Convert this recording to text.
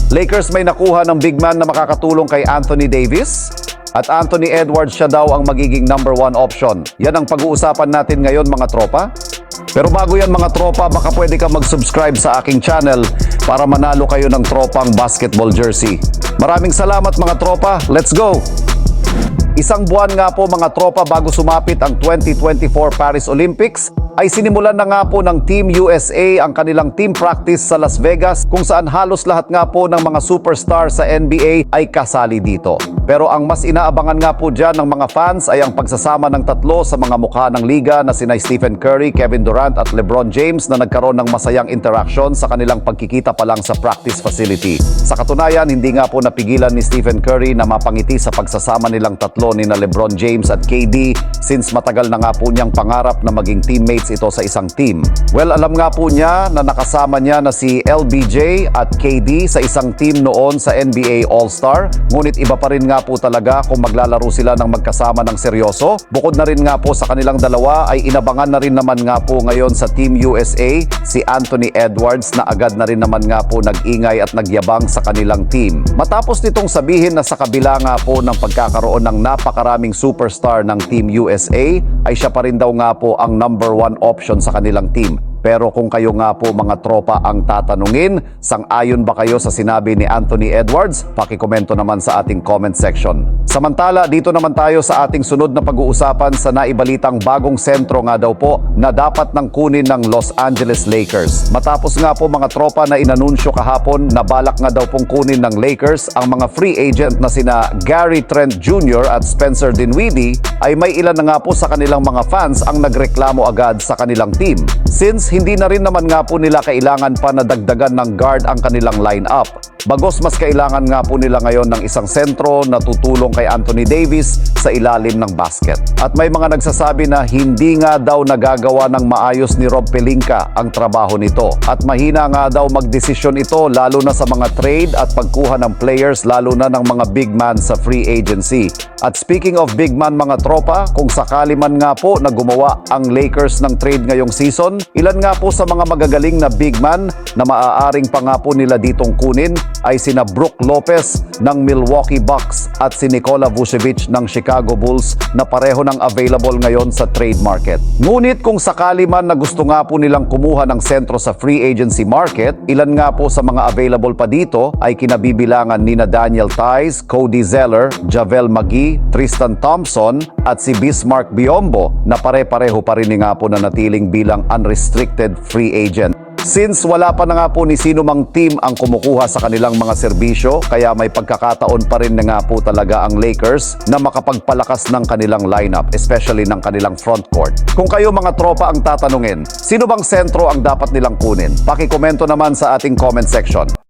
Lakers may nakuha ng big man na makakatulong kay Anthony Davis at Anthony Edwards siya daw ang magiging number 1 option. Yan ang pag-uusapan natin ngayon mga tropa. Pero bago yan mga tropa, baka pwede ka mag-subscribe sa aking channel para manalo kayo ng tropang basketball jersey. Maraming salamat mga tropa, let's go! Isang buwan nga po mga tropa bago sumapit ang 2024 Paris Olympics, ay sinimulan na nga po ng Team USA ang kanilang team practice sa Las Vegas kung saan halos lahat nga po ng mga superstar sa NBA ay kasali dito. Pero ang mas inaabangan nga po dyan ng mga fans ay ang pagsasama ng tatlo sa mga mukha ng liga na sina Stephen Curry, Kevin Durant at LeBron James na nagkaroon ng masayang interaction sa kanilang pagkikita pa lang sa practice facility. Sa katunayan, hindi nga po napigilan ni Stephen Curry na mapangiti sa pagsasama nilang tatlo ni na LeBron James at KD since matagal na nga po niyang pangarap na maging teammates ito sa isang team. Well, alam nga po niya na nakasama niya na si LBJ at KD sa isang team noon sa NBA All-Star, ngunit iba pa rin nga po talaga kung maglalaro sila ng magkasama ng seryoso. Bukod na rin nga po sa kanilang dalawa ay inabangan na rin naman nga po ngayon sa Team USA si Anthony Edwards na agad na rin naman nga po nag-ingay at nagyabang sa kanilang team. Matapos nitong sabihin na sa kabila nga po ng pagkakaroon ng napakaraming superstar ng Team USA ay siya pa rin daw nga po ang number 1 option sa kanilang team. Pero kung kayo nga po mga tropa ang tatanungin, sang-ayon ba kayo sa sinabi ni Anthony Edwards? Pakikomento naman sa ating comment section. Samantala, dito naman tayo sa ating sunod na pag-uusapan sa naibalitang bagong sentro nga daw po na dapat nang kunin ng Los Angeles Lakers. Matapos nga po mga tropa na inanunsyo kahapon na balak nga daw pong kunin ng Lakers ang mga free agent na sina Gary Trent Jr. at Spencer Dinwiddie, ay may ilan na nga po sa kanilang mga fans ang nagreklamo agad sa kanilang team. Since hindi na rin naman nga po nila kailangan pa na dagdagan ng guard ang kanilang lineup. Bagos mas kailangan nga po nila ngayon ng isang sentro na tutulong kay Anthony Davis sa ilalim ng basket. At may mga nagsasabi na hindi nga daw nagagawa ng maayos ni Rob Pelinka ang trabaho nito. At mahina nga daw magdesisyon ito lalo na sa mga trade at pagkuha ng players lalo na ng mga big man sa free agency. At speaking of big man mga tropa, kung sakali man nga po na gumawa ang Lakers ng trade ngayong season, ilan nga po sa mga magagaling na big man na maaaring pa nga po nila ditong kunin ay sina Brook Lopez ng Milwaukee Bucks at si Nikola Vucevic ng Chicago Bulls na pareho ng available ngayon sa trade market. Ngunit kung sakali man na gusto nga po nilang kumuha ng sentro sa free agency market, ilan nga po sa mga available pa dito ay kinabibilangan nina Daniel Theis, Cody Zeller, Javel McGee, Tristan Thompson at si Bismarck Biyombo na pare-pareho pa rin nga po na natiling bilang unrestricted free agent. Since wala pa na nga po ni sino mang team ang kumukuha sa kanilang mga serbisyo, kaya may pagkakataon pa rin na nga po talaga ang Lakers na makapagpalakas ng kanilang lineup, especially ng kanilang front court. Kung kayo mga tropa ang tatanungin, sino bang sentro ang dapat nilang kunin? Pakikomento naman sa ating comment section.